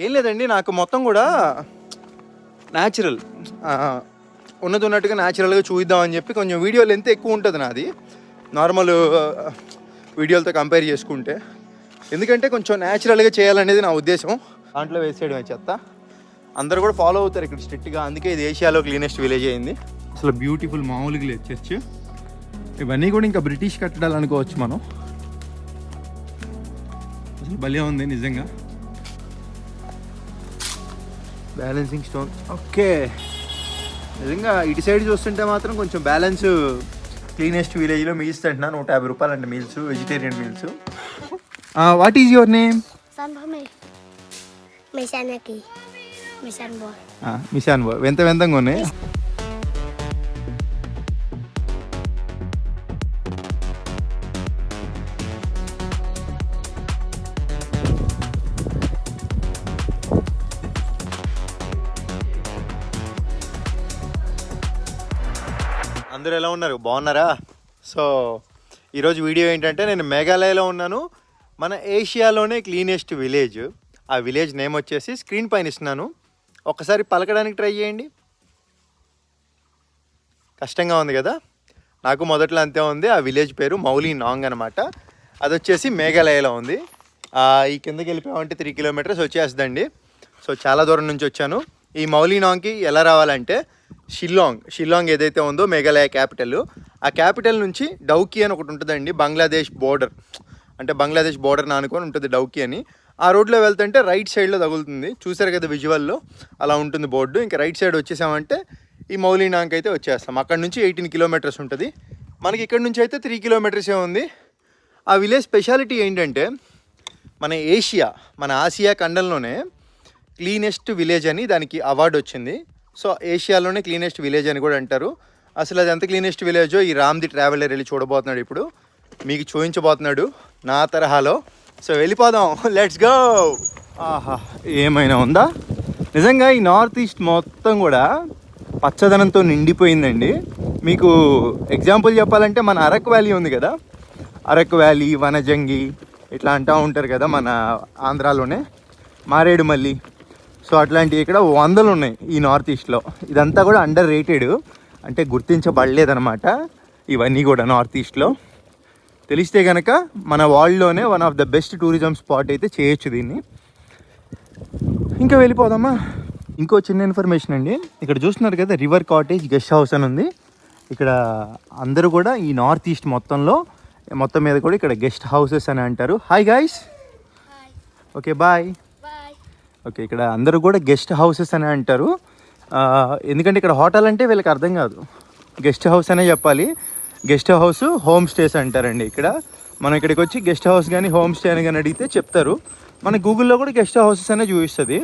ఏం లేదండి, నాకు మొత్తం కూడా న్యాచురల్ ఉన్నట్టుగా న్యాచురల్గా చూద్దామని చెప్పి కొంచెం వీడియో లెంత్ ఎక్కువ ఉంటుంది నాది నార్మల్ వీడియోలతో కంపేర్ చేసుకుంటే. ఎందుకంటే కొంచెం న్యాచురల్గా చేయాలనేది నా ఉద్దేశం. దాంట్లో వేసేయడమే చెత్త. అందరూ కూడా ఫాలో అవుతారు ఇక్కడ స్ట్రిక్ట్గా. అందుకే ఇది ఏషియాలో క్లీనెస్ట్ విలేజ్ అయింది. అసలు బ్యూటిఫుల్ మామూలుగా లేదు చర్చ్. ఇవన్నీ కూడా ఇంకా బ్రిటిష్ కట్టడాలు అనుకోవచ్చు మనం. అసలు భలే ఉంది నిజంగా. Balancing stone okay. నిజంగా ఇటు సైడ్ చూస్తుంటే మాత్రం కొంచెం బ్యాలెన్స్ క్లీనెస్ట్ విలేజ్లో మీల్స్ తింటున్నా. 150 రూపాయలు అంటే meals, vegetarian meals. What is your name? Mishan బాయ్. వింతంగా ఉన్నాయి. అందరూ ఎలా ఉన్నారు? బాగున్నారా? సో ఈరోజు వీడియో ఏంటంటే, నేను మేఘాలయలో ఉన్నాను. మన ఏషియాలోనే క్లీనెస్ట్ విలేజ్. ఆ విలేజ్ నేమ్ వచ్చేసి స్క్రీన్ పైన ఇస్తున్నాను. ఒక్కసారి పలకడానికి ట్రై చేయండి. కష్టంగా ఉంది కదా? నాకు మొదట్లో అంతే ఉంది. ఆ విలేజ్ పేరు మౌలీ నాంగ్ అనమాట. అది వచ్చేసి మేఘాలయలో ఉంది. ఈ కిందకి వెళ్ళిపోయామంటే 3 కిలోమీటర్స్ వచ్చేస్తుందండి. సో చాలా దూరం నుంచి వచ్చాను. ఈ మౌలీ నాంగ్కి ఎలా రావాలంటే, షిల్లాంగ్ ఏదైతే ఉందో మేఘాలయ క్యాపిటల్, ఆ క్యాపిటల్ నుంచి డౌకి అని ఒకటి ఉంటుందండి. బంగ్లాదేశ్ బోర్డర్, అంటే బంగ్లాదేశ్ బోర్డర్ని ఆనుకొని ఉంటుంది డౌకి అని. ఆ రోడ్లో వెళ్తుంటే రైట్ సైడ్లో తగులుతుంది. చూసారు కదా విజువల్లో, అలా ఉంటుంది బోర్డు. ఇంకా రైట్ సైడ్ వచ్చేసామంటే ఈ మౌలీ నాంగ్ అయితే వచ్చేస్తాం. అక్కడ నుంచి 18 కిలోమీటర్స్ ఉంటుంది. మనకి ఇక్కడ నుంచి అయితే 3 కిలోమీటర్సే ఉంది. ఆ విలేజ్ స్పెషాలిటీ ఏంటంటే, మన ఆసియా ఖండంలోనే క్లీనెస్ట్ విలేజ్ అని దానికి అవార్డు వచ్చింది. సో ఏషియాలోనే క్లీనెస్ట్ విలేజ్ అని కూడా అంటారు. అసలు అది ఎంత క్లీనెస్ట్ విలేజో ఈ రామ్ ది ట్రావెలర్ వెళ్ళి చూడబోతున్నాడు. ఇప్పుడు మీకు చూపించబోతున్నాడు నా తరహాలో. సో వెళ్ళిపోదాం, లెట్స్ గో. ఆహా, ఏమైనా ఉందా? నిజంగా ఈ నార్త్ ఈస్ట్ మొత్తం కూడా పచ్చదనంతో నిండిపోయిందండి. మీకు ఎగ్జాంపుల్ చెప్పాలంటే, మన అరకు వ్యాలీ ఉంది కదా, అరకు వ్యాలీ, వనజంగి ఇట్లా అంటూ ఉంటారు కదా మన ఆంధ్రాలోనే, మారేడుమల్లి. సో అట్లాంటివి ఇక్కడ 100 ఉన్నాయి ఈ నార్త్ ఈస్ట్లో. ఇదంతా కూడా అండర్ రేటెడ్, అంటే గుర్తించబడలేదన్నమాట ఇవన్నీ కూడా నార్త్ ఈస్ట్లో. తెలిస్తే కనుక మన వరల్డ్లోనే one of the best tourism spot అయితే చేయొచ్చు దీన్ని. ఇంకా వెళ్ళిపోదామా? ఇంకో చిన్న ఇన్ఫర్మేషన్ అండి. ఇక్కడ చూస్తున్నారు కదా, రివర్ కాటేజ్ గెస్ట్ హౌస్ అని ఉంది. ఇక్కడ అందరూ కూడా ఈ నార్త్ ఈస్ట్ మొత్తం మీద కూడా ఇక్కడ గెస్ట్ హౌసెస్ అని అంటారు. Hi guys. Okay bye. Okay, ఇక్కడ అందరూ కూడా గెస్ట్ హౌసెస్ అని అంటారు. ఎందుకంటే ఇక్కడ హోటల్ అంటే వీళ్ళకి అర్థం కాదు, గెస్ట్ హౌస్ అనే చెప్పాలి. గెస్ట్ హౌస్, హోమ్ స్టేస్ అంటారండి ఇక్కడ. మనం ఇక్కడికి వచ్చి గెస్ట్ హౌస్ కానీ హోమ్ స్టే అని కానీ అడిగితే చెప్తారు. మన గూగుల్లో కూడా గెస్ట్ హౌసెస్ అనే చూపిస్తుంది.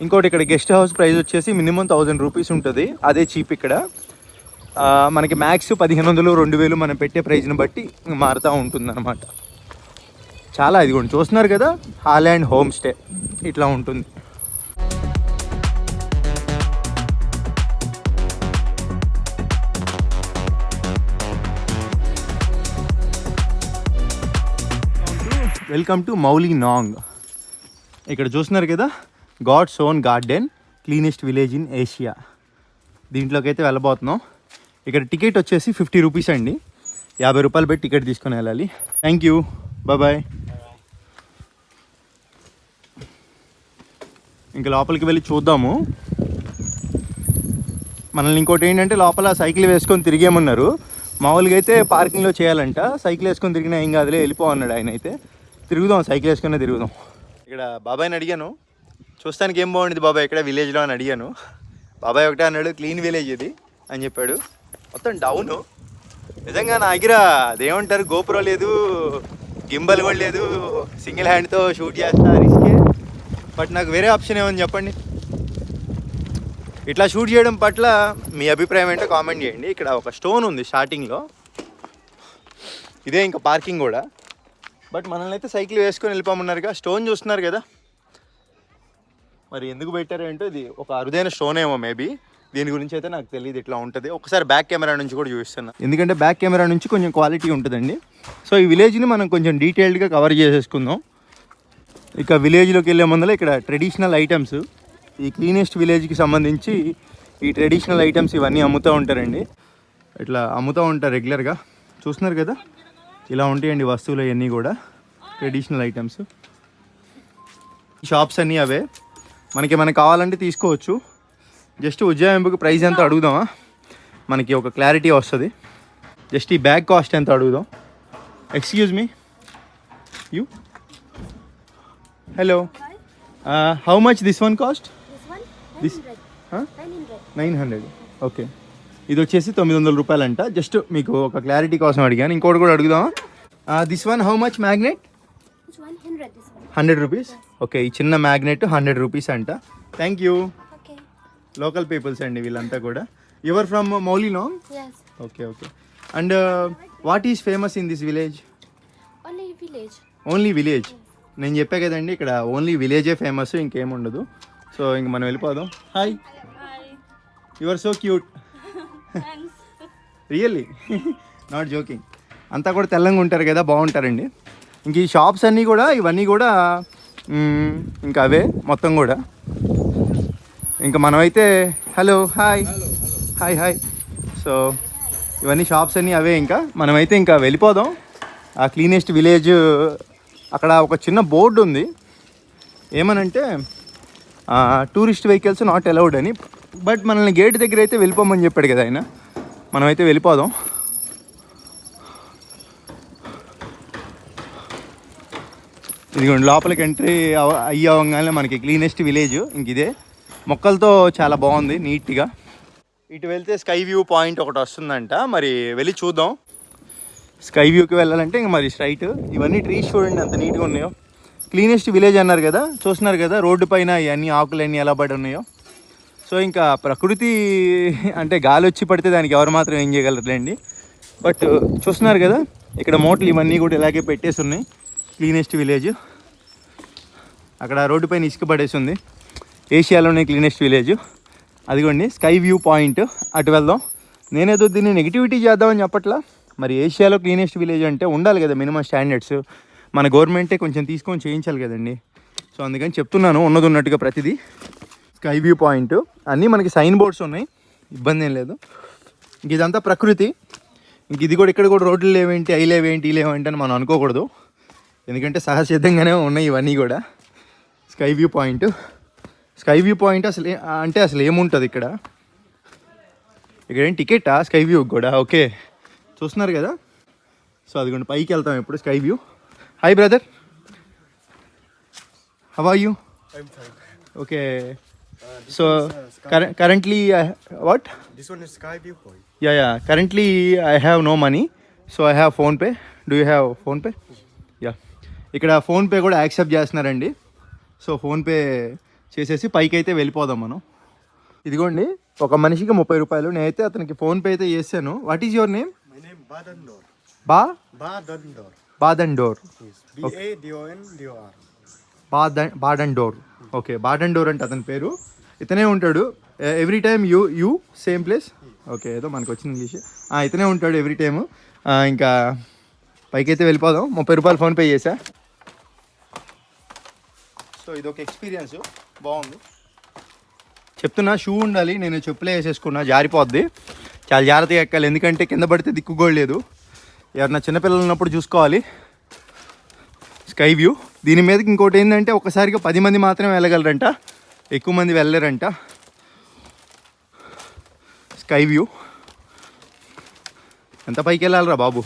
ఇంకోటి, ఇక్కడ గెస్ట్ హౌస్ ప్రైస్ వచ్చేసి మినిమం 1000 రూపీస్ ఉంటుంది. అదే చీప్ ఇక్కడ. మనకి మ్యాక్స్ 1500, 2000 మనం పెట్టే ప్రైస్ని బట్టి మారుతూ ఉంటుంది అనమాట. చాలా ఇదిగోండి చూస్తున్నారు కదా, హాలాండ్ హోమ్ స్టే ఇట్లా ఉంటుంది. Welcome to Mawlynnong. ఇక్కడ చూస్తున్నారు కదా, god's own garden, cleanest village in Asia. దీంట్లోకి అయితే వెళ్ళబోతున్నాం. ఇక్కడ టికెట్ వచ్చేసి 50 రూపీస్ అండి. 50 రూపాయలు పెట్టి టికెట్ తీసుకొని వెళ్ళాలి. Thank you, bye. ఇంకా లోపలికి వెళ్ళి చూద్దాము. మనల్ని ఇంకోటి ఏంటంటే, లోపల సైకిల్ వేసుకొని తిరిగేమన్నారు. మామూలుగా అయితే పార్కింగ్లో చేయాలంట. సైకిల్ వేసుకొని తిరిగినా ఏం కాదులే, వెళ్ళిపోమన్నాడు ఆయన. అయితే తిరుగుదాం, సైకిల్ వేసుకునే తిరుగుదాం. ఇక్కడ బాబాయ్ని అడిగాను, చూస్తానికి ఏం బాగుండేది బాబాయ్ ఇక్కడ విలేజ్లో అని అడిగాను. బాబాయ్ ఒకటే అన్నాడు, క్లీన్ విలేజ్ ఇది అని చెప్పాడు. మొత్తం డౌను. నిజంగా నా దగ్గర అదేమంటారు, గోపురం లేదు, గింబల్ కూడా లేదు, సింగిల్ హ్యాండ్తో షూట్ చేస్తా, రిస్కే. బట్ నాకు వేరే ఆప్షన్ ఏమని చెప్పండి. ఇట్లా షూట్ చేయడం పట్ల మీ అభిప్రాయం ఏంటో కామెంట్ చేయండి. ఇక్కడ ఒక స్టోన్ ఉంది స్టార్టింగ్లో, ఇదే ఇంకా పార్కింగ్ కూడా. బట్ మనల్ని అయితే సైకిల్ వేసుకొని వెళ్ళిపోమన్నారుగా. స్టోన్ చూస్తున్నారు కదా, మరి ఎందుకు పెట్టారు ఏంటో. ఇది ఒక అరుదైన స్టోన్ ఏమో మేబీ. దీని గురించి అయితే నాకు తెలియదు, ఇట్లా ఉంటుంది. ఒకసారి బ్యాక్ కెమెరా నుంచి కూడా చూపిస్తున్నా, ఎందుకంటే బ్యాక్ కెమెరా నుంచి కొంచెం క్వాలిటీ ఉంటుందండి. సో ఈ విలేజ్ని మనం కొంచెం డీటెయిల్డ్గా కవర్ చేసేసుకుందాం. ఇక విలేజ్లోకి వెళ్ళే ముందర ఇక్కడ ట్రెడిషనల్ ఐటమ్స్, ఈ క్లీనెస్ట్ విలేజ్కి సంబంధించి ఈ ట్రెడిషనల్ ఐటమ్స్ ఇవన్నీ అమ్ముతూ ఉంటారండి. ఇట్లా అమ్ముతూ ఉంటారు రెగ్యులర్గా. చూస్తున్నారు కదా, ఇలా ఉంటాయండి వస్తువులు ఇవన్నీ కూడా ట్రెడిషనల్ ఐటమ్స్. షాప్స్ అన్నీ అవే. మనకి కావాలంటే తీసుకోవచ్చు. జస్ట్ ఉజ్జాయింపుకి ప్రైస్ ఎంత అడుగుదామా, మనకి ఒక క్లారిటీ వస్తుంది. జస్ట్ ఈ బ్యాగ్ కాస్ట్ ఎంత అడుగుదాం. Excuse me, you, hello, how much this one cost? This 900. Okay, ఇది వచ్చేసి 900 రూపాయలంట. జస్ట్ మీకు ఒక క్లారిటీ కోసం అడిగాను. ఇంకోటి కూడా అడుగుదామా? This one how much magnet? 100 rupees. Okay, ఈ చిన్న మ్యాగ్నెట్ 100 రూపీస్ అంట. Thank you. లోకల్ పీపుల్స్ అండి వీళ్ళంతా కూడా. Your from Mawlynnong? Okay okay. And what is famous in this village? Only village. నేను చెప్పా కదండి, ఇక్కడ ఓన్లీ విలేజే ఫేమస్, ఇంకేముండదు. సో ఇంక మనం వెళ్ళిపోదాం. Hi, you are so cute. Really, not joking. అంతా కూడా తెల్లంగా ఉంటారు కదా, బాగుంటారండి. ఇంక ఈ షాప్స్ అన్నీ కూడా ఇవన్నీ కూడా ఇంకా అవే మొత్తం కూడా. ఇంకా మనమైతే hello, hi hi hi. So ఇవన్నీ షాప్స్ అన్నీ అవే. ఇంకా మనమైతే ఇంకా వెళ్ళిపోదాం. ఆ క్లీనెస్ట్ విలేజ్ అక్కడ ఒక చిన్న బోర్డు ఉంది, ఏమనంటే టూరిస్ట్ వెహికల్స్ నాట్ అలౌడ్ అని. బట్ మనల్ని గేట్ దగ్గర అయితే వెళ్ళిపోమని చెప్పాడు కదా ఆయన. మనమైతే వెళ్ళిపోదాం. ఇదిగోండి, లోపలికి ఎంట్రీ అవ్వగానే మనకి క్లీనెస్ట్ విలేజ్ ఇంక ఇదే. మొక్కలతో చాలా బాగుంది, నీట్గా. ఇటు వెళ్తే స్కై వ్యూ పాయింట్ ఒకటి వస్తుందంట, మరి వెళ్ళి చూద్దాం. స్కై వ్యూకి వెళ్ళాలంటే ఇంక మరి స్ట్రైట్. ఇవన్నీ ట్రీస్ చూడండి ఎంత నీట్గా ఉన్నాయో. క్లీనెస్ట్ విలేజ్ అన్నారు కదా, చూస్తున్నారు కదా రోడ్డు పైన ఇవన్నీ ఆకులన్నీ ఎలా పడి ఉన్నాయో. సో ఇంకా ప్రకృతి అంటే గాలి వచ్చి పడితే దానికి ఎవరు మాత్రం ఏం చేయగలరులేండి. బట్ చూస్తున్నారు కదా, ఇక్కడ మోటలు ఇవన్నీ కూడా ఇలాగే పెట్టేసి ఉన్నాయి. క్లీనెస్ట్ విలేజ్ అక్కడ రోడ్డు పైన ఇసుక పడేసి ఉంది. ఏషియాలోనే క్లీనెస్ట్ విలేజ్. అదిగోండి స్కై వ్యూ పాయింట్, అటు వెళ్దాం. నేనేదో దీన్ని నెగిటివిటీ చేద్దామని చెప్పట్లా. మరి ఏషియాలో క్లీనెస్ట్ విలేజ్ అంటే ఉండాలి కదా మినిమం స్టాండర్డ్స్. మన గవర్నమెంటే కొంచెం తీసుకొని చేయించాలి కదండి. సో అందుకని చెప్తున్నాను, ఉన్నది ఉన్నట్టుగా ప్రతిదీ. స్కై వ్యూ పాయింట్ అన్నీ మనకి సైన్ బోర్డ్స్ ఉన్నాయి, ఇబ్బంది ఏం లేదు. ఇంక ఇదంతా ప్రకృతి. ఇంక ఇది కూడా ఇక్కడ కూడా రోడ్లు లేవేంటి, అవి లేవేంటి, ఈ లేవేంటి అని మనం అనుకోకూడదు. ఎందుకంటే సహజసిద్ధంగానే ఉన్నాయి ఇవన్నీ కూడా. Sky view point, sky view point అసలు అంటే అసలు ఏముంటుంది ఇక్కడ? ఇక్కడ ఏం టికెటా స్కై వ్యూ కూడా? ఓకే, చూస్తున్నారు కదా. సో అదిగోండి పైకి వెళ్తాం ఇప్పుడు sky view. Hi brother, how are you? Okay, so currently what? This one is sky view point. Yeah, currently I have no money, so I have phone pay. Do you have phone pay? Yeah, ఇక్కడ phone pay కూడా accept చేస్తున్నారండి. So phone pay చేసేసి పైకి అయితే వెళ్ళిపోదాం మనం. ఇదిగోండి ఒక మనిషికి 30 రూపాయలు. నేనైతే అతనికి ఫోన్ పే అయితే చేశాను. What is your name? My name Badandor. Badandor. Badandor. Badandor. Okay, Badandor అంటే అతని పేరు. ఇతనే ఉంటాడు every time. You same place. Okay, ఏదో మనకు వచ్చిన ఇంగ్లీష్. ఇతనే ఉంటాడు ఎవ్రీ టైము. ఇంకా పైకి అయితే వెళ్ళిపోదాం. 30 రూపాయలు ఫోన్పే చేశా. సో ఇదొక ఎక్స్పీరియన్స్, బాగుంది. చెప్తున్నా, షూ ఉండాలి. నేను చెప్పులే వేసేసుకున్నా, జారిపోద్ది. చాలా జాగ్రత్తగా ఎక్కాలి, ఎందుకంటే కింద పడితే దిక్కుకోలేదు. ఎవరన్నా చిన్నపిల్లలు ఉన్నప్పుడు చూసుకోవాలి. Sky view. దీని మీదకి ఇంకోటి ఏంటంటే ఒకసారిగా 10 మంది మాత్రమే వెళ్ళగలరంట, ఎక్కువ మంది వెళ్ళలేరంట. స్కై వ్యూ ఎంత పైకి వెళ్ళాలిరా బాబు.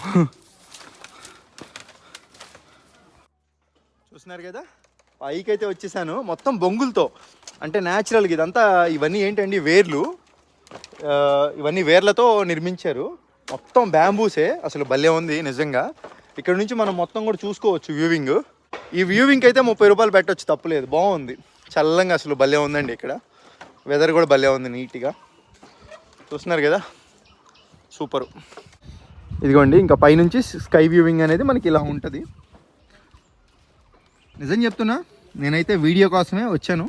చూస్తున్నారు కదా, పైకి అయితే వచ్చేసాను. మొత్తం బొంగులతో, అంటే న్యాచురల్గా ఇదంతా. ఇవన్నీ ఏంటండి, వేర్లు. ఇవన్నీ వేర్లతో నిర్మించారు. మొత్తం బ్యాంబూసే. అసలు భలే ఉంది నిజంగా. ఇక్కడ నుంచి మనం మొత్తం కూడా చూసుకోవచ్చు వ్యూవింగ్. ఈ వ్యూవింగ్కి అయితే 30 రూపాయలు పెట్టవచ్చు, తప్పులేదు. బాగుంది, చల్లంగా అసలు భలే ఉందండి. ఇక్కడ వెదర్ కూడా భలే ఉంది, నీట్గా. చూస్తున్నారు కదా, సూపరు. ఇదిగోండి, ఇంకా పైనుంచి స్కై వ్యూవింగ్ అనేది మనకి ఇలా ఉంటుంది. నిజం చెప్తున్నా, నేనైతే వీడియో కోసమే వచ్చాను.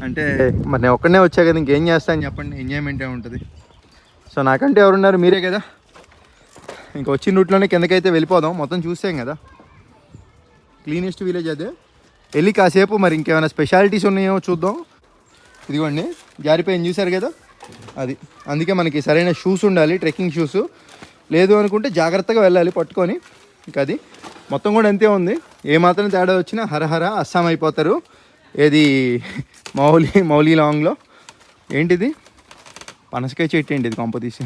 అంటే మరి నేను ఒక్కడనే వచ్చా కదా, ఇంకేం చేస్తాను చెప్పండి, ఎంజాయ్మెంటే ఉంటుంది. సో నాకంటే ఎవరున్నారు, మీరే కదా. ఇంకా వచ్చిన రూట్లోనే కిందకైతే వెళ్ళిపోదాం. మొత్తం చూసాం కదా. క్లీనెస్ట్ విలేజ్ అదే. వెళ్ళి కాసేపు మరి ఇంకేమైనా స్పెషాలిటీస్ ఉన్నాయో చూద్దాం. ఇదిగోండి జారిపోయింది చూసారు కదా, అది అందుకే మనకి సరైన షూస్ ఉండాలి, ట్రెక్కింగ్ షూస్. లేదు అనుకుంటే జాగ్రత్తగా వెళ్ళాలి పట్టుకొని. ఇంకా అది మొత్తం కూడా అంతే ఉంది. ఏమాత్రం తేడా వచ్చినా హరహర అస్సాం అయిపోతారు. ఏది మౌలీ లాంగ్లో ఏంటిది పనసకాయ చెట్టు ఏంటి ఇది కొంప తీసి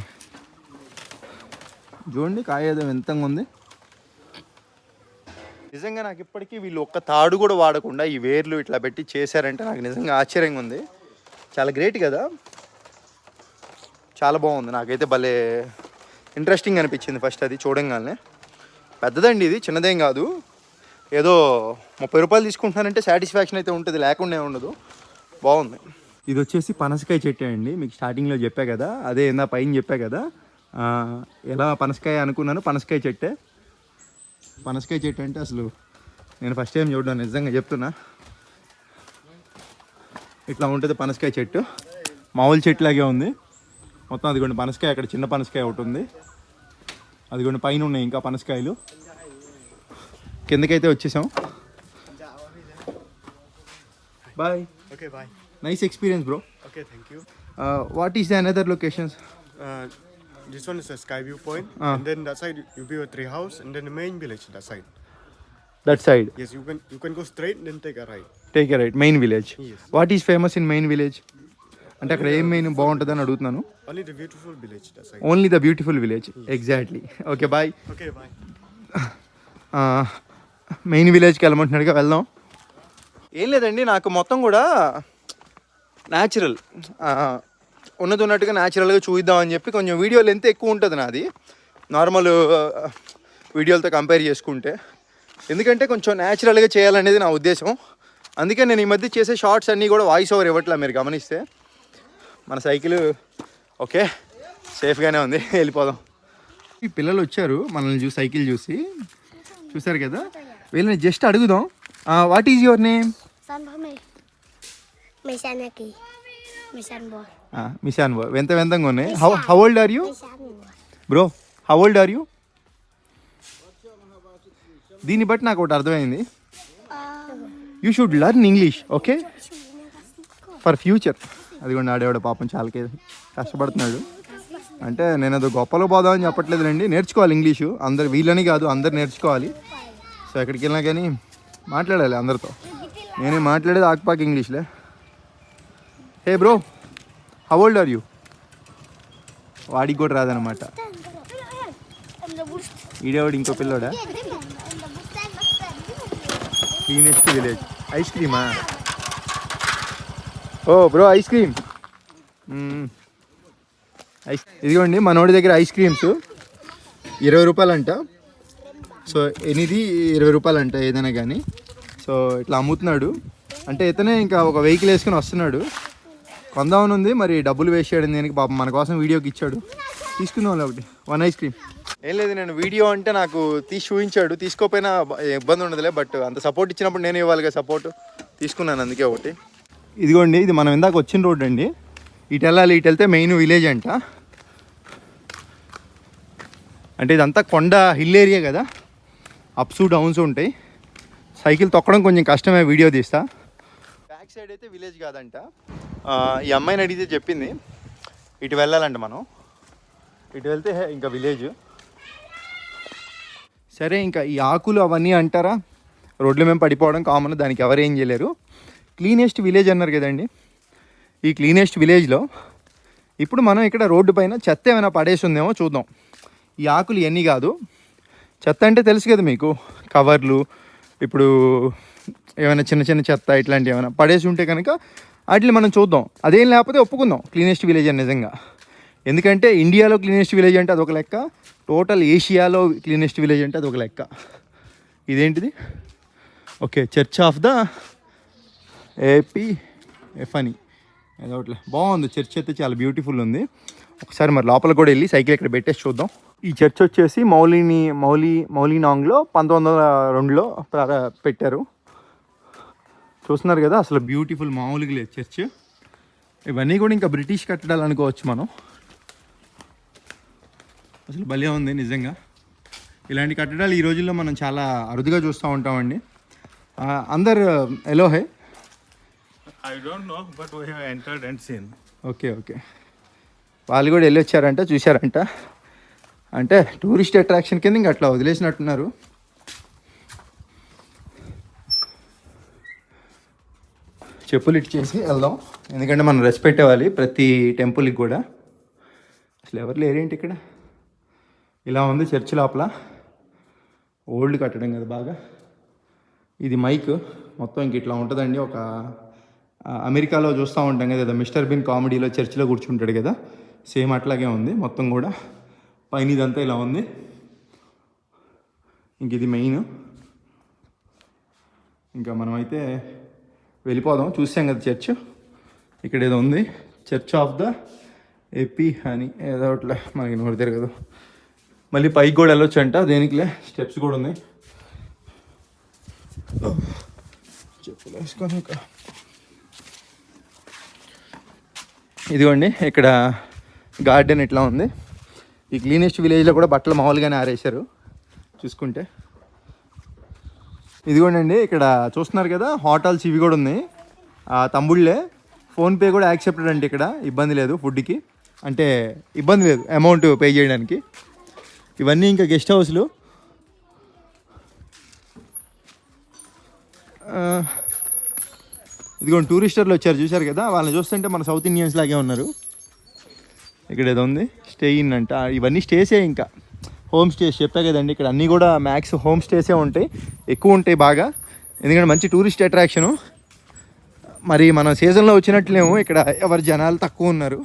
చూడండి, కాయ ఏదో వింతంగా ఉంది. నిజంగా నాకు ఇప్పటికీ వీళ్ళు ఒక్క తాడు కూడా వాడకుండా ఈ వేర్లు ఇట్లా పెట్టి చేశారంటే నాకు నిజంగా ఆశ్చర్యంగా ఉంది. చాలా గ్రేట్ కదా, చాలా బాగుంది. నాకైతే భలే ఇంట్రెస్టింగ్ అనిపించింది ఫస్ట్ అది చూడంగానే. పెద్దదండి ఇది, చిన్నదేం కాదు. ఏదో 30 రూపాయలు తీసుకుంటున్నానంటే సాటిస్ఫాక్షన్ అయితే ఉంటుంది, లేకుండా ఉండదు. బాగుంది. ఇది వచ్చేసి పనసకాయ చెట్టే అండి, మీకు స్టార్టింగ్లో చెప్పా కదా, అదే ఇందా పైన చెప్పా కదా ఎలా పనసకాయ అనుకున్నాను. పనసకాయ చెట్టే. పనసకాయ చెట్టు అంటే అసలు నేను ఫస్ట్ టైం చూడడం, నిజంగా చెప్తున్నా. ఇట్లా ఉంటుంది పనసకాయ చెట్టు, మామూలు చెట్టులాగే ఉంది మొత్తం. అదిగోండి పనసకాయ, అక్కడ చిన్న పనసకాయ ఒకటి ఉంది. అదిగోండి పైన ఉన్నాయి ఇంకా పనసకాయలు. కిందకైతే వచ్చేసాం. Bye. Okay, bye. Nice experience bro. Okay, thank you. What is the another locations? This one is a sky view point, Ah. and then that side you view a tree house, and then the main village that side. That side Yes, you can go straight and then take a right. Take a right. Main village. Yes. What is famous in main village? అంటే అక్కడ ఏం main బాగుంటుందని అడుగుతున్నాను. Only the beautiful village that side. Only the beautiful village. Exactly. Okay bye. Okay, bye. Main విలేజ్కి వెళ్ళమంటున్నాడుగా, వెళ్దాం. ఏం లేదండి, నాకు మొత్తం కూడా న్యాచురల్ ఉన్నది ఉన్నట్టుగా న్యాచురల్గా చూద్దామని చెప్పి కొంచెం వీడియో లెంత్ ఎక్కువ ఉంటుంది నాది నార్మల్ వీడియోలతో కంపేర్ చేసుకుంటే. ఎందుకంటే కొంచెం న్యాచురల్గా చేయాలనేది నా ఉద్దేశం. అందుకే నేను ఈ మధ్య చేసే షార్ట్స్ అన్నీ కూడా వాయిస్ ఓవర్ ఇవ్వట్లా. మీరు గమనిస్తే మన సైకిల్ ఓకే సేఫ్గానే ఉంది, వెళ్ళిపోదాం. ఈ పిల్లలు వచ్చారు మనల్ని చూసి, సైకిల్ చూసారు కదా, వీళ్ళని జస్ట్ అడుగుదాం. What is your name? Mishan బో. వింతంగా ఉన్నాయి. How old are you bro? How old are you? దీన్ని బట్టి నాకు ఒకటి అర్థమైంది. You should learn English, okay, for future. అది కూడా ఆడేవాడు పాపం చాలా కష్టపడుతున్నాడు. అంటే నేను అది గొప్పలో పోదామని చెప్పట్లేదులేండి, నేర్చుకోవాలి ఇంగ్లీషు. అందరు వీళ్ళని కాదు, అందరు నేర్చుకోవాలి. సో ఎక్కడికి వెళ్ళినా కానీ మాట్లాడాలి అందరితో. నేనే మాట్లాడేది ఆకుపాక ఇంగ్లీష్లే. Hey bro, how old are you? వాడికి కూడా రాదనమాట. ఈడేవాడు ఇంకో పిల్లోడా. Cleanest village. ఐస్ క్రీమా? Oh bro, ice cream. ఇదిగోండి మనోడి దగ్గర ఐస్ క్రీమ్స్ 20 రూపాయలు అంట. సో ఎనిది 20 రూపాయలు అంట ఏదైనా కానీ. సో ఇట్లా అమ్ముతున్నాడు. అంటే ఇతనే ఇంకా ఒక వెహికల్ వేసుకొని వస్తున్నాడు. కొందామని ఉంది, మరి డబ్బులు వేస్ట్ చేయడం దేనికి, పాపం మన కోసం వీడియోకి ఇచ్చాడు. తీసుకుందాం ఒకటి 1 ఐస్ క్రీమ్. ఏం లేదు, నేను వీడియో అంటే నాకు తీసి చూపించాడు, తీసుకోపోయినా ఇబ్బంది ఉండదులే. బట్ అంత సపోర్ట్ ఇచ్చినప్పుడు నేను ఇవ్వాలి కదా సపోర్ట్, తీసుకున్నాను అందుకే ఒకటి. ఇదిగోండి, ఇది మనం ఇందాక వచ్చిన రోడ్ అండి. ఇటు వెళ్ళాలి, ఇటు వెళ్తే మెయిన్ విలేజ్ అంట. అంటే ఇదంతా కొండ హిల్ ఏరియా కదా, అప్స్ డౌన్స్ ఉంటాయి. సైకిల్ తొక్కడం కొంచెం కష్టమే, వీడియో తీస్తా. బ్యాక్ సైడ్ అయితే విలేజ్ కాదంట. ఈ అమ్మాయిని అడిగితే చెప్పింది ఇటు వెళ్ళాలంట మనం. ఇటు వెళ్తే ఇంకా విలేజ్. సరే, ఇంకా ఈ ఆకులు అవన్నీ అంటారా, రోడ్ల మేము పడిపోవడం కామన్, దానికి ఎవరు ఏం చేయలేరు. క్లీనెస్ట్ విలేజ్ అన్నారు కదండి. ఈ క్లీనెస్ట్ విలేజ్లో ఇప్పుడు మనం ఇక్కడ రోడ్డు పైన చెత్త ఏమైనా పడేసి ఉందేమో చూద్దాం. ఈ ఆకులు ఇవన్నీ కాదు, చెత్త అంటే తెలుసు కదా మీకు, కవర్లు, ఇప్పుడు ఏమైనా చిన్న చిన్న చెత్త ఇట్లాంటివి ఏమైనా పడేసి ఉంటే కనుక వాటిని మనం చూద్దాం. అదేం లేకపోతే ఒప్పుకుందాం క్లీనెస్ట్ విలేజ్ అని నిజంగా. ఎందుకంటే ఇండియాలో క్లీనెస్ట్ విలేజ్ అంటే అదొక లెక్క, టోటల్ ఏషియాలో క్లీనెస్ట్ విలేజ్ అంటే అదొక లెక్క. ఇదేంటిది? Okay, church of the APF అని ఏదో ఒకటి బాగుంది. చర్చ్ అయితే చాలా బ్యూటిఫుల్ ఉంది. ఒకసారి మరి లోపల కూడా వెళ్ళి సైకిల్ ఇక్కడ పెట్టేసి చూద్దాం. ఈ చర్చ్ వచ్చేసి మౌలీనాంగ్లో 1902లో పెట్టారు. చూస్తున్నారు కదా, అసలు బ్యూటిఫుల్, మామూలుగా లేదు చర్చ్. ఇవన్నీ కూడా ఇంకా బ్రిటిష్ కట్టడాలు అనుకోవచ్చు మనం. అసలు భలే ఉంది నిజంగా. ఇలాంటి కట్టడాలు ఈ రోజుల్లో మనం చాలా అరుదుగా చూస్తూ ఉంటామండి. अंदर एलो है I don't know, but we have entered and seen. Okay okay వాళ్ళు కూడా వెళ్ళి వచ్చారంట చూశారంట అంటే టూరిస్ట్ అట్రాక్షన్ కింద ఇంక అట్లా వదిలేసినట్టున్నారు. చెప్పులు ఇచ్చేసి వెళ్దాం, ఎందుకంటే మనం రెస్పెక్ట్ ఇవ్వాలి ప్రతి టెంపుల్కి కూడా. అసలు ఎవరు లేరేంటి ఇక్కడ? ఇలా ఉంది చర్చ్ లోపల, ఓల్డ్ కట్టడం కదా బాగా. ఇది మైక్ మొత్తం ఇంక ఇట్లా ఉంటుందండి. ఒక అమెరికాలో చూస్తూ ఉంటాం కదా మిస్టర్ బీన్ కామెడీలో చర్చిలో కూర్చుంటాడు కదా, సేమ్ అట్లాగే ఉంది మొత్తం కూడా. పైన ఇదంతా ఇలా ఉంది. ఇంక ఇది మెయిన్. ఇంకా మనమైతే వెళ్ళిపోదాం. చూసాం కదా చర్చ్, ఇక్కడ ఏదో ఉంది చర్చ్ ఆఫ్ ద ఏపీ అని ఏదో అట్లా మనకి నోడతారు కదా. మళ్ళీ పైకి కూడా వెళ్ళొచ్చు అంట, దేనికిలే స్టెప్స్ కూడా ఉన్నాయి. చెప్పులు వేసుకొని ఇక ఇదిగోండి ఇక్కడ గార్డెన్ ఇట్లా ఉంది. ఈ క్లీనెస్ట్ విలేజ్లో కూడా బట్టలు మామూలుగానే ఆరేశారు చూసుకుంటే. ఇదిగోండి ఇక్కడ చూస్తున్నారు కదా హోటల్స్ ఇవి కూడా ఉన్నాయి. తమ్ముళ్ళే ఫోన్పే కూడా యాక్సెప్టెడ్ అంటే ఇక్కడ ఇబ్బంది లేదు ఫుడ్కి, అంటే ఇబ్బంది లేదు అమౌంట్ పే చేయడానికి. ఇవన్నీ ఇంకా గెస్ట్ హౌస్లు. ఇదిగోండి టూరిస్టర్లు వచ్చారు చూశారు కదా, వాళ్ళని చూస్తుంటే మన సౌత్ ఇండియన్స్ లాగే ఉన్నారు. ఇక్కడ ఏదో ఉంది స్టే ఇన్ అంట. ఇవన్నీ స్టేసే, ఇంకా హోమ్ స్టేస్ చెప్పా కదండి. ఇక్కడ అన్నీ కూడా మ్యాక్స్ హోమ్ స్టేసే ఉంటాయి, ఎక్కువ ఉంటాయి బాగా. ఎందుకంటే మంచి టూరిస్ట్ అట్రాక్షను. మరి మన సీజన్లో వచ్చినట్లేమో ఇక్కడ ఎవరు జనాలు తక్కువ ఉన్నారు.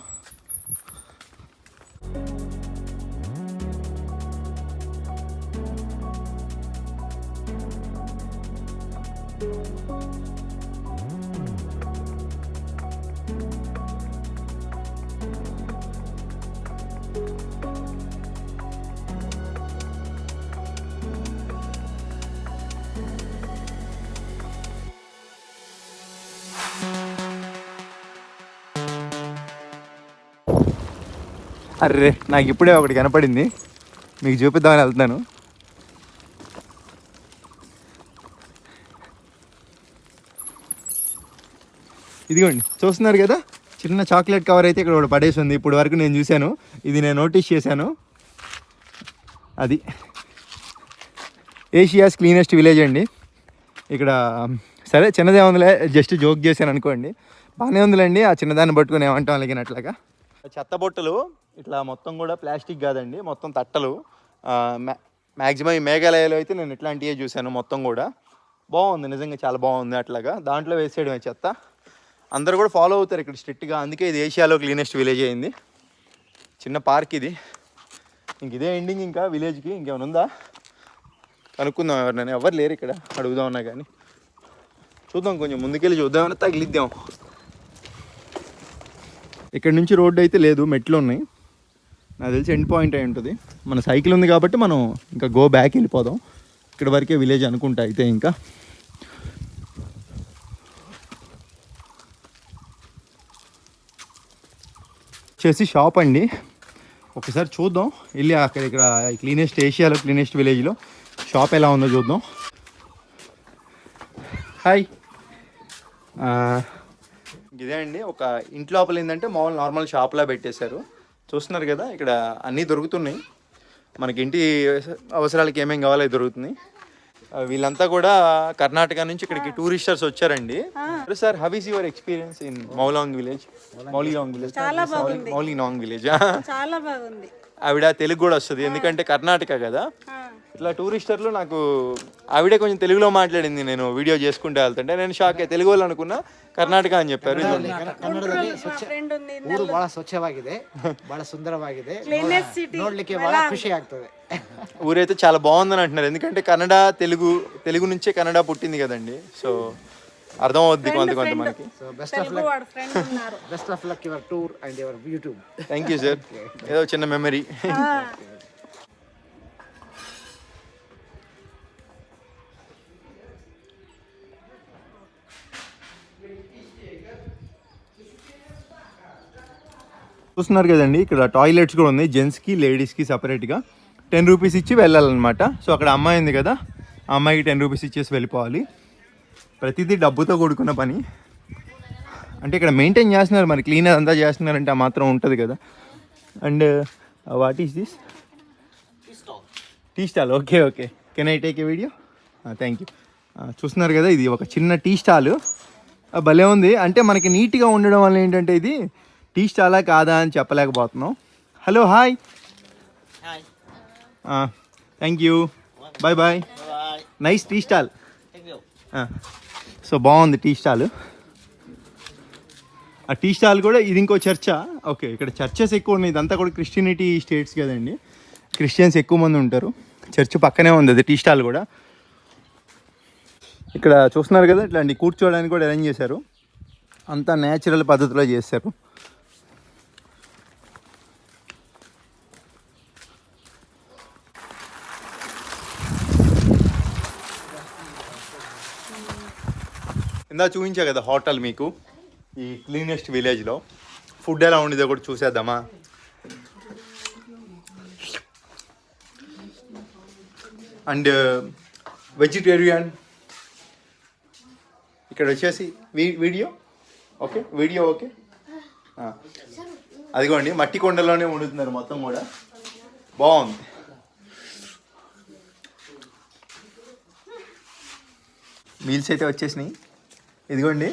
అర్రే నాకు ఇప్పుడే ఒకటి కనపడింది, మీకు చూపిద్దామని వెళ్తున్నాను. ఇదిగోండి చూస్తున్నారు కదా, చిన్న చాక్లెట్ కవర్ అయితే ఇక్కడ ఒకటి పడేసి ఉంది. ఇప్పుడు వరకు నేను చూశాను, ఇది నేను నోటీస్ చేశాను. అది ఏషియాస్ క్లీనెస్ట్ విలేజ్ అండి. ఇక్కడ సరే చిన్నదే ఉందిలే, జస్ట్ జోక్ చేశాను అనుకోండి. బాగానే ఉందిలేండి, ఆ చిన్నదాన్ని పట్టుకుని ఏమంటాం అలిగినట్లాగా. చెత్త బొట్టలు ఇట్లా మొత్తం కూడా ప్లాస్టిక్ కాదండి, మొత్తం తట్టలు. మ్యాక్సిమం ఈ మేఘాలయలో అయితే నేను ఇట్లాంటివే చూశాను. మొత్తం కూడా బాగుంది, నిజంగా చాలా బాగుంది. అట్లాగా దాంట్లో వేసేయడమే చెత్త. అందరూ కూడా ఫాలో అవుతారు ఇక్కడ స్ట్రిక్ట్గా, అందుకే ఇది ఏషియాలో క్లీనెస్ట్ విలేజ్ అయింది. చిన్న పార్క్ ఇది. ఇంక ఇదే ఎండింగ్, ఇంకా విలేజ్కి ఇంకేమైనా ఉందా కనుక్కుందాం. ఎవరినైనా ఎవరు లేరు ఇక్కడ, అడుగుదామన్నా కానీ చూద్దాం, కొంచెం ముందుకెళ్ళి చూద్దామని తగిలిద్దాం. ఇక్కడ నుంచి రోడ్డు అయితే లేదు, మెట్లు ఉన్నాయి. నాకు తెలిసి ఎండ్ పాయింట్ అయి ఉంటుంది. మన సైకిల్ ఉంది కాబట్టి మనం ఇంకా గో బ్యాక్ వెళ్ళిపోదాం. ఇక్కడ వరకే విలేజ్ అనుకుంటా అయితే. ఇంకా వచ్చేసి షాప్ అండి, ఒకసారి చూద్దాం వెళ్ళి. అక్కడ ఇక్కడ క్లీనెస్ట్ ఏషియాలో క్లీనెస్ట్ విలేజ్లో షాప్ ఎలా ఉందో చూద్దాం. హాయ్. ఇదే అండి, ఒక ఇంటి లోపల ఏంటంటే మామూలు నార్మల్ షాప్లా పెట్టేశారు. చూస్తున్నారు కదా, ఇక్కడ అన్నీ దొరుకుతున్నాయి. మనకి ఇంటి అవసరాలకి ఏమేమి కావాలో దొరుకుతుంది. వీళ్ళంతా కూడా కర్ణాటక నుంచి ఇక్కడికి టూరిస్టర్స్ వచ్చారండి. Sir, how is your experience in Mawlynnong village? Mawlynnong village చాలా బాగుంది. ఆవిడ తెలుగు కూడా వస్తుంది, ఎందుకంటే కర్ణాటక కదా. ఇట్లా టూరిస్టర్లు నాకు ఆవిడే కొంచెం తెలుగులో మాట్లాడింది. నేను వీడియో చేసుకుంటే వెళ్తుంటే నేను షాక్ అయ్యి, తెలుగు వాళ్ళు అనుకున్నా కರ್ನಾಟಕ అని చెప్పారు. ಕನ್ನಡದಲ್ಲಿ ಊರು ಬಹಳ ಸ್ವಚ್ಛವಾಗಿದೆ, ಬಹಳ ಸುಂದರವಾಗಿದೆ, ನೋಡ್ಲಿಕ್ಕೆ ಬಹಳ ಖುಷಿ ಆಗ್ತದೆ. ఊరైతే చాలా బాగుందని అంటున్నారు, ఎందుకంటే కన్నడ తెలుగు నుంచే కన్నడ పుట్టింది కదండి. సో అర్థం అవుద్ది కొంత మనకి. Best of luck your tour and your YouTube. Thank you sir, ఏదో చిన్న మెమరీ. చూస్తున్నారు కదండి, ఇక్కడ టాయిలెట్స్ కూడా ఉన్నాయి, జెంట్స్కి లేడీస్కి సపరేట్గా. 10 రూపీస్ ఇచ్చి వెళ్ళాలన్నమాట. సో అక్కడ అమ్మాయి ఉంది కదా, ఆ అమ్మాయికి 10 రూపీస్ ఇచ్చేసి వెళ్ళిపోవాలి. ప్రతిదీ డబ్బుతో కూడుకున్న పని. అంటే ఇక్కడ మెయింటైన్ చేస్తున్నారు, మరి క్లీన్ అంతా చేస్తున్నారంటే ఆ మాత్రం ఉంటుంది కదా. And what is this? Tea stall. Okay okay, can I take a video? Thank you. చూస్తున్నారు కదా, ఇది ఒక చిన్న టీ స్టాల్. భలే ఉంది. అంటే మనకి నీట్గా ఉండడం వల్ల ఏంటంటే ఇది టీ స్టాలా కాదా అని చెప్పలేకపోతున్నాం. Hello, hi. Thank you, bye bye. Nice tea stall. So బాగుంది టీ స్టాల్. ఆ టీ స్టాల్ కూడా ఇది ఇంకో చర్చా. ఓకే, ఇక్కడ చర్చెస్ ఎక్కువ ఉన్నాయి. ఇదంతా కూడా క్రిస్టియనిటీ స్టేట్స్ కదండి, క్రిస్టియన్స్ ఎక్కువ మంది ఉంటారు. చర్చ్ పక్కనే ఉంది అది టీ స్టాల్ కూడా. ఇక్కడ చూస్తున్నారు కదా, ఇట్లాంటి కూర్చోవడానికి కూడా అరేంజ్ చేశారు. అంతా న్యాచురల్ పద్ధతిలో చేశారు. ఇందా చూపించా కదా హోటల్ మీకు, ఈ క్లీనెస్ట్ విలేజ్లో. ఫుడ్ ఎలా ఉండేదో కూడా చూసేద్దామా? And vegetarian. ఇక్కడ వచ్చేసి వీడియో ఓకే, వీడియో ఓకే. అదిగోండి, మట్టి కొండలోనే వండుతున్నారు మొత్తం కూడా. బాగుంది. మీల్స్ అయితే వచ్చేసినాయి. ఇదిగోండి,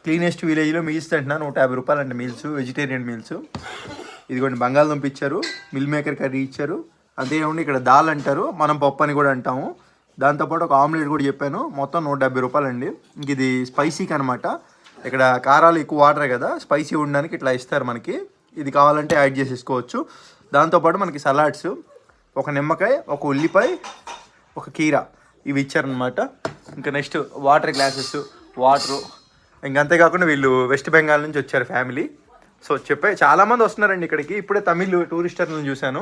క్లీనెస్ట్ విలేజ్లో మీల్స్ తింటున్నా. 150 రూపాయలు అంటే మీల్స్, వెజిటేరియన్ మీల్స్. ఇదిగోండి, బంగాళదుంప ఇచ్చారు, మిల్ మేకర్ కర్రీ ఇచ్చారు. అంతేకాకుండా ఇక్కడ దాల్ అంటారు, మనం పప్పు అని కూడా అంటాము. దాంతోపాటు ఒక ఆమ్లెట్ కూడా చెప్పాను. మొత్తం 170 రూపాయలు అండి. ఇంక ఇది స్పైసీకి అనమాట. ఇక్కడ కారాలు ఎక్కువ వాడరు కదా, స్పైసీ ఉండడానికి ఇట్లా ఇస్తారు మనకి. ఇది కావాలంటే యాడ్ చేసేసుకోవచ్చు. దాంతోపాటు మనకి సలాడ్స్, ఒక నిమ్మకాయ, ఒక ఉల్లిపాయ, ఒక కీరా, ఇవి ఇచ్చారనమాట. ఇంకా నెక్స్ట్ వాటర్ గ్లాసెస్, వాటరు. ఇంకంతేకాకుండా వీళ్ళు వెస్ట్ బెంగాల్ నుంచి వచ్చారు ఫ్యామిలీ. సో చాలామంది వస్తున్నారండి ఇక్కడికి. ఇప్పుడే తమిళ్ టూరిస్టర్లను చూశాను.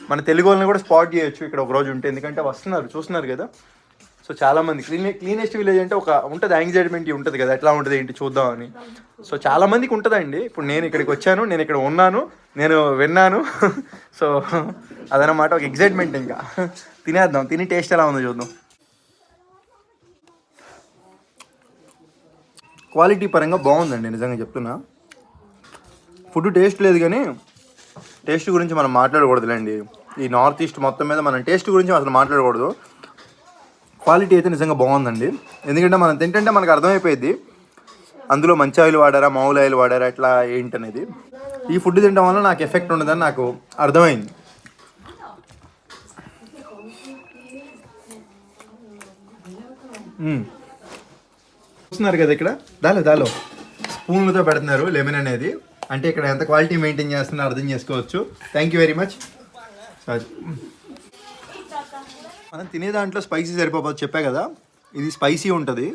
మన తెలుగు వాళ్ళని కూడా స్పాట్ చేయొచ్చు ఇక్కడ ఒక రోజు ఉంటే, ఎందుకంటే వస్తున్నారు, చూస్తున్నారు కదా. సో చాలామంది క్లీనెస్ట్ విలేజ్ అంటే ఒక ఉంటుంది, యాంగ్జైటీ ఉంటుంది కదా, ఎట్లా ఉంటుంది ఏంటి చూద్దామని. సో చాలామందికి ఉంటుందండి. ఇప్పుడు నేను ఇక్కడికి వచ్చాను, నేను ఇక్కడ ఉన్నాను, నేను విన్నాను. సో అదనమాట ఒక ఎగ్జైట్మెంట్. ఇంకా తినేద్దాం, తిని టేస్ట్ ఎలా ఉందో చూద్దాం. క్వాలిటీ పరంగా బాగుందండి, నిజంగా చెప్తున్నా. ఫుడ్ టేస్ట్ లేదు కానీ టేస్ట్ గురించి మనం మాట్లాడకూడదులేండి. ఈ నార్త్ ఈస్ట్ మొత్తం మీద మనం టేస్ట్ గురించి అసలు మాట్లాడకూడదు. క్వాలిటీ అయితే నిజంగా బాగుందండి. ఎందుకంటే మనం తింటుంటే మనకు అర్థమైపోయింది అందులో మంచి ఆయిల్ వాడారా, మామూలు ఆయిల్ వాడారా, ఎట్లా ఏంటనేది. ఈ ఫుడ్ తినడం వల్ల నాకు ఎఫెక్ట్ ఉండదని నాకు అర్థమైంది. చూస్తున్నారు కదా, ఇక్కడ దాలో స్పూన్లతో పెడుతున్నారు లెమన్ అనేది. అంటే ఇక్కడ ఎంత క్వాలిటీ మెయింటైన్ చేస్తున్నారో అర్థం చేసుకోవచ్చు. Thank you very much. Sorry, మనం తినే దాంట్లో స్పైసీ సరిపోతుంది చెప్పా కదా. ఇది స్పైసీ ఉంటుంది,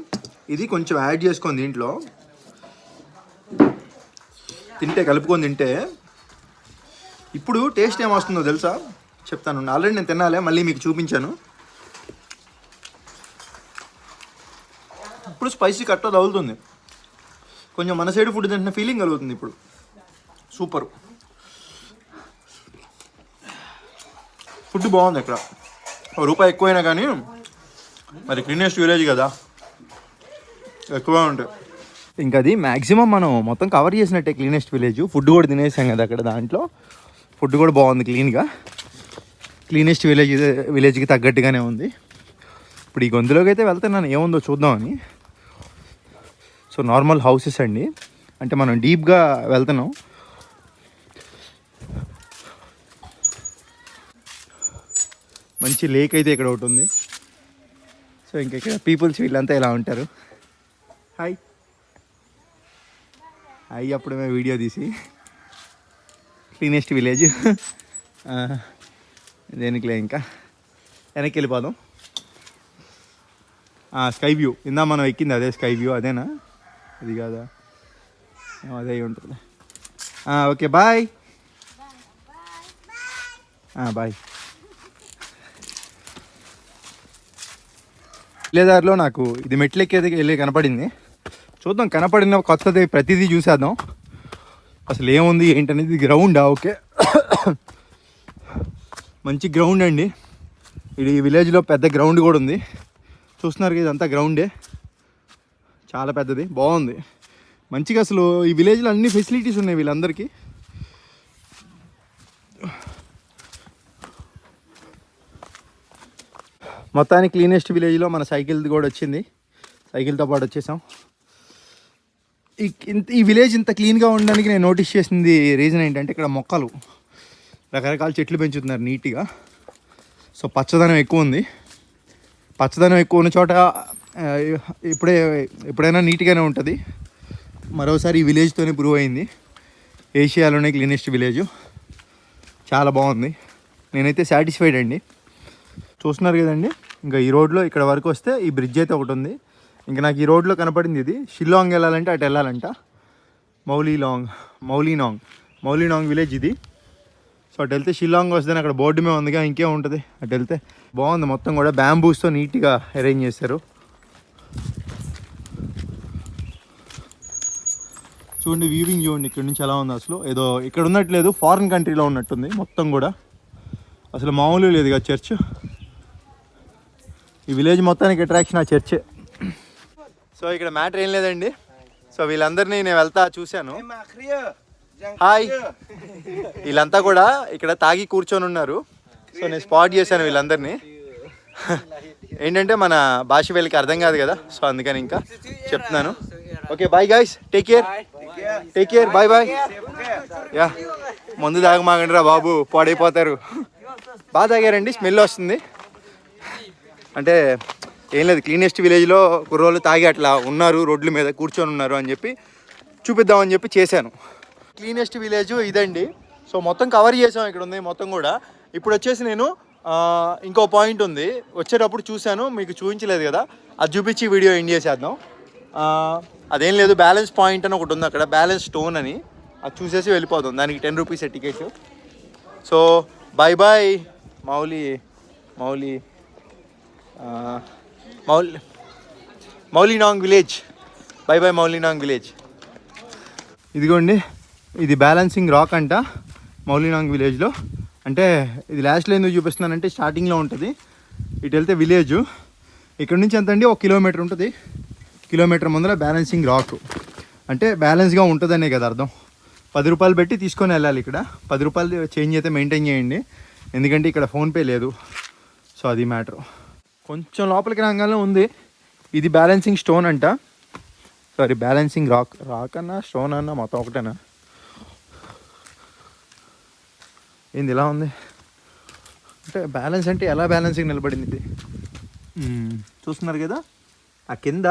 ఇది కొంచెం యాడ్ చేసుకొని దీంట్లో తింటే, కలుపుకొని తింటే ఇప్పుడు టేస్ట్ ఏమొస్తుందో తెలుసా? చెప్తాను. ఆల్రెడీ నేను తినాలే, మళ్ళీ మీకు చూపించాను. ఇప్పుడు స్పైసీ కట్ట తగులుతుంది, కొంచెం మన సైడ్ ఫుడ్ తింటున్న ఫీలింగ్ కలుగుతుంది ఇప్పుడు. సూపర్ ఫుడ్ బాగుంది. ఇక్కడ రూపాయి ఎక్కువైనా కానీ మరి క్లీనెస్ట్ విలేజ్ కదా, ఎక్కువ ఉంటాయి. ఇంకా అది మ్యాక్సిమం మనం మొత్తం కవర్ చేసినట్టే క్లీనెస్ట్ విలేజ్. ఫుడ్ కూడా తినేసాం కదా అక్కడ, దాంట్లో ఫుడ్ కూడా బాగుంది, క్లీన్గా. క్లీనెస్ట్ విలేజ్కి తగ్గట్టుగానే ఉంది. ఇప్పుడు ఈ గొంతులోకి అయితే వెళ్తున్నాను, ఏముందో చూద్దామని. సో నార్మల్ హౌసెస్ అండి, అంటే మనం డీప్గా వెళ్తున్నాం. మంచి లేక్ అయితే ఇక్కడ ఒకటి ఉంది. సో ఇంకా ఇక్కడ పీపుల్స్ వీళ్ళంతా ఇలా ఉంటారు. హాయ్ హాయ్, అప్పుడు మేము వీడియో తీసి క్లీనెస్ట్ విలేజ్. దేనికిలే, ఇంకా వెనక్కి వెళ్ళిపోదాం. స్కై వ్యూ, ఇందా మనం ఎక్కింది అదే స్కై వ్యూ, అదేనా? అది కాదా? అదే ఉంటుంది. Okay, bye bye. వెళ్ళేదారిలో నాకు ఇది మెట్లెక్కేది వెళ్ళి కనపడింది. చూద్దాం, కనపడిన కొత్తది ప్రతిదీ చూసేద్దాం అసలు ఏముంది ఏంటనేది. గ్రౌండా? ఓకే, మంచి గ్రౌండ్ అండి. ఇది విలేజ్లో పెద్ద గ్రౌండ్ కూడా ఉంది. చూస్తున్నారు కదా, ఇదంతా గ్రౌండే. చాలా పెద్దది, బాగుంది మంచిగా. అసలు ఈ విలేజ్లో అన్ని ఫెసిలిటీస్ ఉన్నాయి వీళ్ళందరికీ. మొత్తానికి క్లీనెస్ట్ విలేజ్లో మన సైకిల్ది కూడా వచ్చింది. సైకిల్తో పాటు వచ్చేసాం. ఈ విలేజ్ ఇంత క్లీన్గా ఉండడానికి నేను నోటీస్ చేసింది రీజన్ ఏంటంటే ఇక్కడ మొక్కలు, రకరకాల చెట్లు పెంచుతున్నారు నీట్గా. సో పచ్చదనం ఎక్కువ ఉంది. పచ్చదనం ఎక్కువ ఉన్న చోట ఎప్పుడైనా నీట్గానే ఉంటుంది. మరోసారి ఈ విలేజ్తోనే ప్రూవ్ అయింది ఏషియాలోనే క్లీనెస్ట్ విలేజ్. చాలా బాగుంది. నేనైతే సాటిస్ఫైడ్ అండి. చూస్తున్నారు కదండి, ఇంకా ఈ రోడ్లో ఇక్కడ వరకు వస్తే ఈ బ్రిడ్జ్ అయితే ఒకటి ఉంది. ఇంకా నాకు ఈ రోడ్లో కనపడింది ఇది. షిల్లాంగ్ వెళ్ళాలంటే అటు వెళ్ళాలంట. మౌలీనాంగ్ విలేజ్ ఇది. సో అటు వెళ్తే షిల్లాంగ్ వస్తే అక్కడ బోర్డు మీద ఉందిగా, ఇంకేం ఉంటుంది అటు వెళ్తే. బాగుంది, మొత్తం కూడా బ్యాంబూస్తో నీట్గా అరేంజ్ చేశారు. చూడండి వ్యూవింగ్ చూడండి ఇక్కడ నుంచి ఎలా ఉంది. అసలు ఏదో ఇక్కడ ఉన్నట్లేదు, ఫారిన్ కంట్రీలో ఉన్నట్టుంది మొత్తం కూడా. అసలు మామూలు లేదు కదా చర్చ్. ఈ విలేజ్ మొత్తానికి అట్రాక్షన్ ఆ చర్చే. సో ఇక్కడ మ్యాటర్ ఏం లేదండి. సో వీళ్ళందరినీ నేను వెళ్తా చూశాను. హాయ్. వీళ్ళంతా కూడా ఇక్కడ తాగి కూర్చొని ఉన్నారు. సో నేను స్పాట్ చేశాను వీళ్ళందరినీ. ఏంటంటే మన భాష వీళ్ళకి అర్థం కాదు కదా, సో అందుకని ఇంకా చెప్తున్నాను. Okay bye guys, take care, bye bye. Yeah, ముందు తాగమాగండి రా బాబు, పాడైపోతారు. బాగా తాగారండి, స్మెల్ వస్తుంది. అంటే ఏం లేదు, క్లీనెస్ట్ విలేజ్లో కుర్రోళ్ళు తాగి అట్లా ఉన్నారు, రోడ్ల మీద కూర్చొని ఉన్నారు అని చెప్పి చూపిద్దామని చెప్పి చేశాను. క్లీనెస్ట్ విలేజ్ ఇదండి. సో మొత్తం కవర్ చేసాం, ఇక్కడ ఉంది మొత్తం కూడా. ఇప్పుడు వచ్చేసి నేను ఇంకో పాయింట్ ఉంది, వచ్చేటప్పుడు చూశాను, మీకు చూపించలేదు కదా, అది చూపించి వీడియో ఎండ్ చేసేద్దాం. అదేం లేదు, బ్యాలెన్స్ పాయింట్ అని ఒకటి ఉంది అక్కడ, బ్యాలెన్స్ స్టోన్ అని, అది చూసేసి వెళ్ళిపోతాం. దానికి 10 rupees ticket. So bye bye Mawlynnong village. Bye bye Mawlynnong village. ఇదిగోండి, ఇది బ్యాలెన్సింగ్ రాక్ అంట మౌలీనాంగ్ విలేజ్లో. అంటే ఇది లాస్ట్లో ఎందుకు చూపిస్తున్నానంటే స్టార్టింగ్లో ఉంటుంది, ఇటు వెళ్తే విలేజ్. ఇక్కడ నుంచి ఎంత అండి, 1 కిలోమీటర్ ఉంటుంది. కిలోమీటర్ ముందర బ్యాలెన్సింగ్ రాక్. అంటే బ్యాలెన్స్గా ఉంటుందనే కదా అర్థం. 10 రూపాయలు పెట్టి తీసుకొని వెళ్ళాలి. ఇక్కడ 10 రూపాయలు చేంజ్ అయితే మెయింటైన్ చేయండి, ఎందుకంటే ఇక్కడ ఫోన్పే లేదు. సో అది మ్యాటర్. కొంచెం లోపలికి రాగానే ఉంది, ఇది బ్యాలెన్సింగ్ స్టోన్ అంట. సారీ, బ్యాలెన్సింగ్ రాక్ అన్నా స్టోన్ అన్నా మొత్తం ఒకటేనా. ఏంది ఇలా ఉంది అంటే బ్యాలెన్స్ అంటే ఎలా బ్యాలెన్సింగ్ నిలబడింది ఇది. చూస్తున్నారు కదా ఆ కింద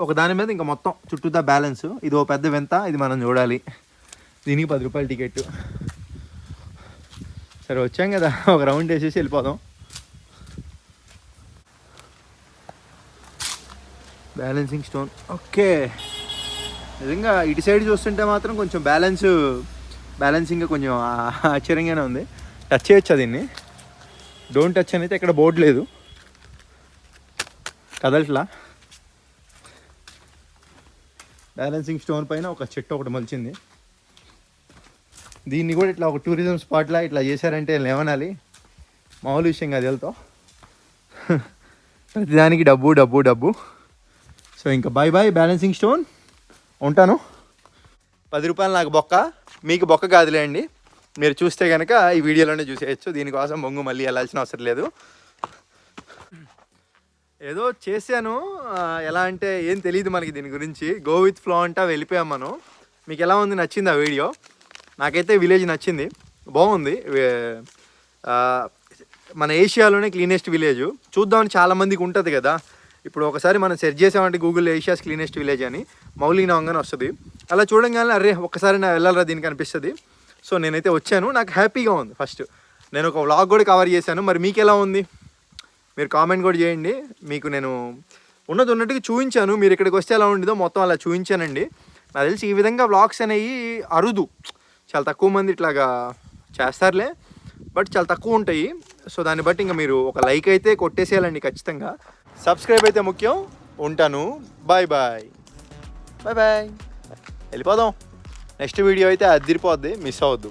ఒక దాని మీద ఇంకా మొత్తం చుట్టూతా బ్యాలెన్స్. ఇది ఓ పెద్ద వింత, ఇది మనం చూడాలి. దీనికి 10 రూపాయలు టికెట్. సరే వచ్చాం కదా, ఒక రౌండ్ వేసేసి వెళ్ళిపోదాం. Balancing stone. ఓకే, నిజంగా ఇటు సైడ్ చూస్తుంటే మాత్రం కొంచెం బ్యాలెన్సింగ్ కొంచెం ఆశ్చర్యంగానే ఉంది. టచ్ చేయొచ్చా దీన్ని? డోంట్ టచ్ అని అయితే ఇక్కడ బోర్డు లేదు, కదలట్లా. బ్యాలెన్సింగ్ స్టోన్ పైన ఒక చెట్టు ఒకటి మొలిచింది. దీన్ని కూడా ఇట్లా ఒక టూరిజం స్పాట్లా ఇట్లా చేశారంటే లేవనాలి, మామూలు విషయం కాదు. వెళ్తాం ప్రతిదానికి డబ్బు. సో ఇంకా బాయ్ బాయ్ బ్యాలెన్సింగ్ స్టోన్, ఉంటాను. 10 రూపాయలు నాకు బొక్క, మీకు బొక్క కాదులే అండి. మీరు చూస్తే కనుక ఈ వీడియోలోనే చూసేయచ్చు. దీనికోసం బొంగు మళ్ళీ వెళ్ళాల్సిన అవసరం లేదు. ఏదో చేశాను, ఎలా అంటే ఏం తెలియదు మనకి దీని గురించి. గో విత్ ఫ్లో అంటా వెళ్ళిపోయాం మనం. మీకు ఎలా ఉంది, నచ్చింది ఆ వీడియో? నాకైతే విలేజ్ నచ్చింది, బాగుంది. మన ఏషియాలోనే క్లీనెస్ట్ విలేజ్. చూద్దామని చాలామందికి ఉంటుంది కదా. ఇప్పుడు ఒకసారి మనం సెర్చ్ చేసామంటే గూగుల్లో ఏషియాస్ క్లీనెస్ట్ విలేజ్ అని మౌలీనాంగ్ అని వస్తుంది. అలా చూడంగానే అరే ఒక్కసారి నా వెళ్ళాలరా దీనికి అనిపిస్తుంది. సో నేనైతే వచ్చాను, నాకు హ్యాపీగా ఉంది. ఫస్ట్ నేను ఒక వ్లాగ్ కూడా కవర్ చేశాను. మరి మీకు ఎలా ఉంది మీరు కామెంట్ కూడా చేయండి. మీకు నేను ఉన్నట్టుగా చూపించాను, మీరు ఇక్కడికి వస్తే ఎలా ఉండేదో మొత్తం అలా చూపించానండి. నాకు తెలిసి ఈ విధంగా వ్లాగ్స్ అనేవి అరుదు, చాలా తక్కువ మంది ఇట్లాగా చేస్తారులే, బట్ చాలా తక్కువ ఉంటాయి. సో దాన్ని బట్టి ఇంకా మీరు ఒక లైక్ అయితే కొట్టేసేయాలండి ఖచ్చితంగా. సబ్స్క్రైబ్ అయితే ముఖ్యం. ఉంటాను, బాయ్ బాయ్. వెళ్ళిపోదాం. నెక్స్ట్ వీడియో అయితే అదిరిపోద్ది, మిస్ అవ్వద్దు.